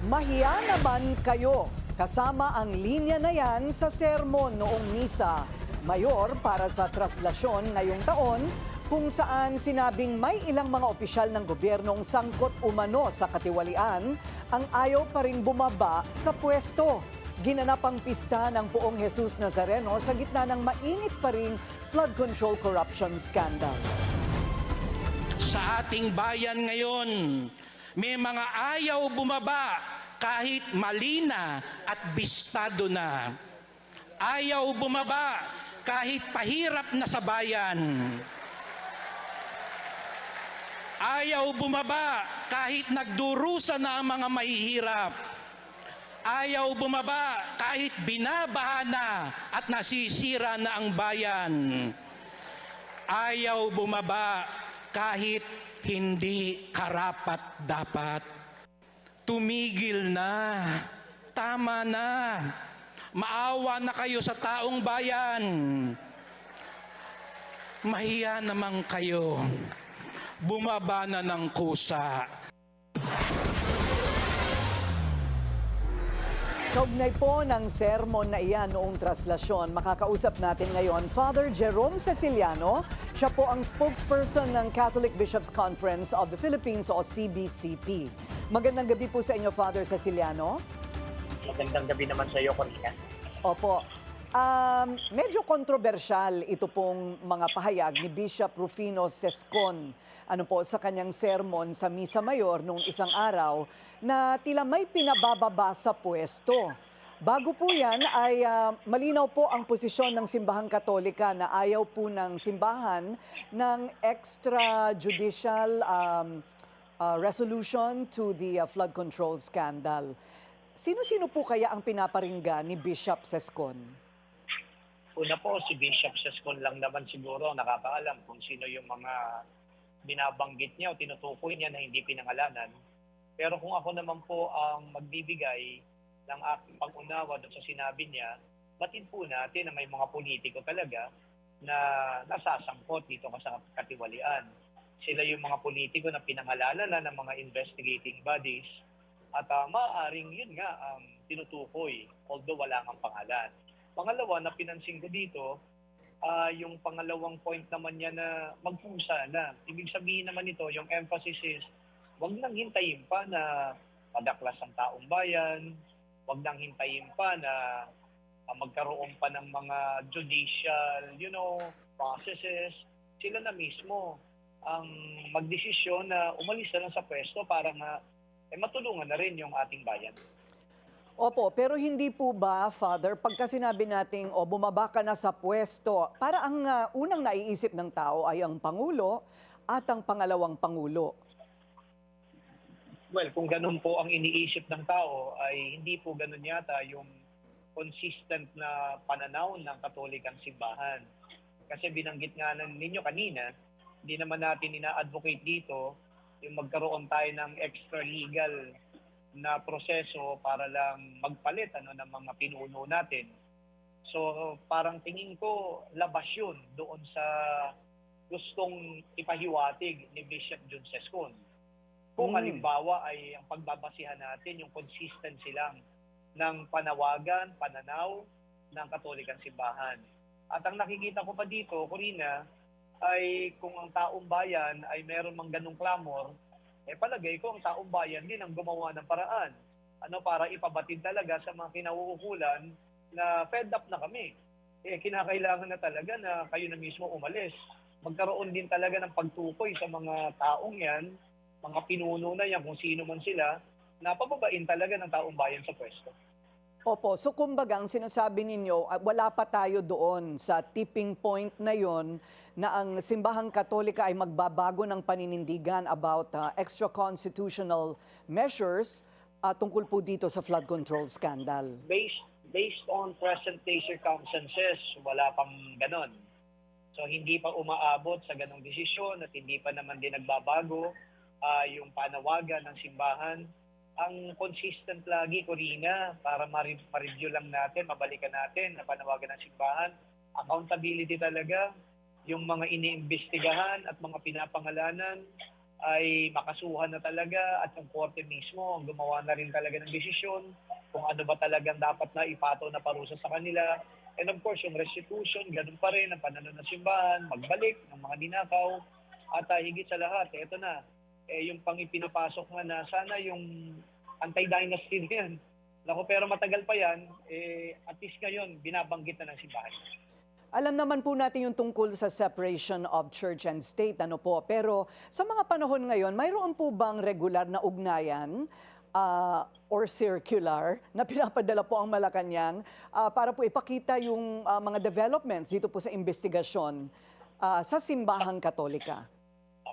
Mahiya naman kayo. Kasama ang linya na yan sa sermon noong misa mayor para sa traslasyon ngayong taon kung saan sinabing may ilang mga opisyal ng gobyernong sangkot umano sa katiwalian ang ayaw pa rin bumaba sa pwesto. Ginanap ang pista ng Poong Jesus Nazareno sa gitna ng mainit pa ring flood control corruption scandal. Sa ating bayan ngayon, may mga ayaw bumaba kahit mali na at bistado na. Ayaw bumaba kahit pahirap na sa bayan. Ayaw bumaba kahit nagdurusa na ang mga mahihirap. Ayaw bumaba kahit binabaha na at nasisira na ang bayan. Ayaw bumaba kahit hindi karapat-dapat. Tumigil na. Tama na. Maawa na kayo sa taong bayan. Mahiya naman kayo. Bumaba na ng kusa. Kaugnay po ng sermon na iyan noong traslasyon, makakausap natin ngayon Father Jerome Ceciliano. Siya po ang spokesperson ng Catholic Bishops' Conference of the Philippines o CBCP. Magandang gabi po sa inyo, Father Ceciliano. Magandang gabi naman sa iyo, Corina. Opo. Medyo kontrobersyal ito pong mga pahayag ni Bishop Rufino Sescon sa kanyang sermon sa Misa Mayor noong isang araw na tila may pinabababa sa pwesto. Bago po yan ay malinaw po ang posisyon ng Simbahang Katolika na ayaw po ng simbahan ng extrajudicial resolution to the flood control scandal. Sino-sino po kaya ang pinaparinggan ni Bishop Sescon? Una po, si Bishop Sescon lang naman siguro ang nakakaalam kung sino yung mga binabanggit niya o tinutukoy niya na hindi pinangalanan. Pero kung ako naman po ang magbibigay ng aking pag-unawa doon sa sinabi niya, batin po natin na may mga politiko talaga na nasasangkot dito sa katiwalian. Sila yung mga politiko na pinangalanan na ng mga investigating bodies at maaaring yun nga ang tinutukoy, although wala ngang pangalan. Pangalawa na pinansin ko dito, yung pangalawang point naman niya na magpusa na. Ibig sabihin naman ito, yung emphasis is, wag nang hintayin pa na madaklas ang taong bayan, wag nang hintayin pa na magkaroon pa ng mga judicial, processes. Sila na mismo ang magdesisyon na umalis na lang sa pwesto para matulungan na rin yung ating bayan. Opo, pero hindi po ba, Father, pagka sinabi nating bumaba ka na sa pwesto, para ang unang naiisip ng tao ay ang Pangulo at ang pangalawang Pangulo? Well, kung ganun po ang iniisip ng tao, ay hindi po ganun yata yung consistent na pananaw ng Katolikang simbahan. Kasi binanggit nga ninyo kanina, hindi naman natin ina-advocate dito yung magkaroon tayo ng extra-legal na proseso para lang magpalit ng mga pinuno natin. So parang tingin ko labas yun doon sa gustong ipahiwatig ni Bishop Jun Sescon. Kung halimbawa ay ang pagbabasihan natin yung consistency lang ng panawagan, pananaw ng Katolikang simbahan. At ang nakikita ko pa dito, Corina, ay kung ang taong bayan ay meron mang ganong clamor, palagay ko ang taong bayan din ang gumawa ng paraan para ipabatid talaga sa mga kinauukulan na fed up na kami. Kinakailangan na talaga na kayo na mismo umalis. Magkaroon din talaga ng pagtukoy sa mga taong yan, mga pinuno na yan, kung sino man sila, na pababain talaga ng taong bayan sa pwesto. Opo, so kumbaga ang sinasabi ninyo, wala pa tayo doon sa tipping point na yon na ang Simbahang Katolika ay magbabago ng paninindigan about extra-constitutional measures tungkol po dito sa flood control scandal. Based on present-day circumstances, wala pang ganon. So hindi pa umaabot sa ganong desisyon at hindi pa naman din nagbabago yung panawagan ng simbahan. Ang consistent lagi, Corina, para ma-review lang natin, mabalikan natin na panawagan ng simbahan, accountability talaga, yung mga iniimbestigahan at mga pinapangalanan ay makasuhan na talaga at yung korte mismo ang gumawa na rin talaga ng desisyon kung ano ba talagang dapat na ipato na parusa sa kanila. And of course, yung restitution, ganun pa rin, ang pananaw ng simbahan, magbalik ng mga ninakaw. At higit sa lahat, eto na, yung pang ipinapasok nga na sana yung anti-dynasty na yan. Naku, pero matagal pa yan, at least ngayon, binabanggit na ng simbahan. Alam naman po natin yung tungkol sa separation of church and state, ano po. Pero sa mga panahon ngayon, mayroon po bang regular na ugnayan or circular na pinapadala po ang Malacanang para po ipakita yung mga developments dito po sa investigasyon sa simbahang Katolika?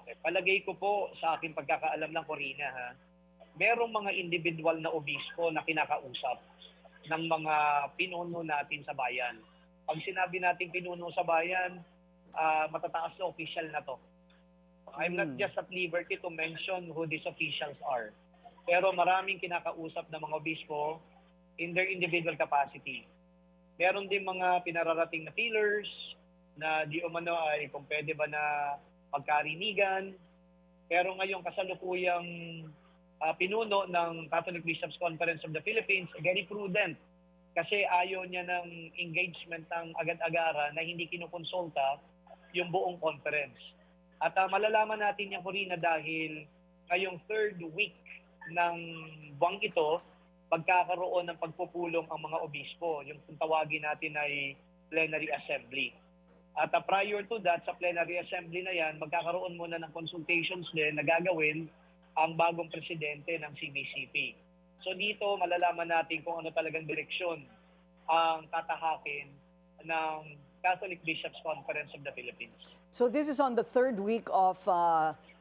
Okay, palagay ko po sa aking pagkakaalam lang, Corina, ha, merong mga individual na obispo na kinakausap ng mga pinuno natin sa bayan. Pag sinabi natin pinuno sa bayan, matataas na official na to. I'm not just at liberty to mention who these officials are. Pero maraming kinakausap ng mga obispo in their individual capacity. Meron din mga pinararating na pillars na di umano ay kung pwede ba na pagkarinigan. Pero ngayong kasalukuyang pinuno ng Catholic Bishops Conference of the Philippines, very prudent kasi ayaw niya ng engagement ng agad-agara na hindi kinukonsulta yung buong conference. At malalaman natin yan, Corina, dahil ngayong third week ng buwang ito, pagkakaroon ng pagpupulong ang mga obispo. Yung kung tawagin natin ay plenary assembly. At prior to that, sa plenary assembly na yan, magkakaroon muna ng consultations din na gagawin ang bagong presidente ng CBCP. So dito, malalaman natin kung ano talagang direksyon ang tatahakin ng Catholic Bishops Conference of the Philippines. So this is on the third week of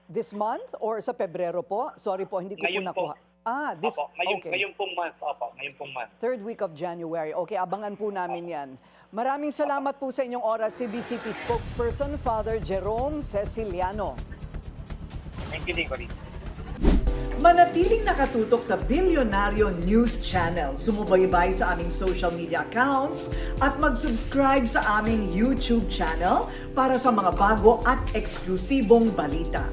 this month or sa Pebrero po? Sorry po, hindi ko po Ngayon nakuha. Opo, ngayon pong month. Opo, ngayon pong month. Third week of January. Okay, abangan po namin yan. Maraming salamat po sa inyong oras, CBCP spokesperson, Father Jerome Ceciliano. Thank you din, Corina. Manatiling nakatutok sa Bilyonaryo News Channel. Sumubaybay sa aming social media accounts at mag-subscribe sa aming YouTube channel para sa mga bago at eksklusibong balita.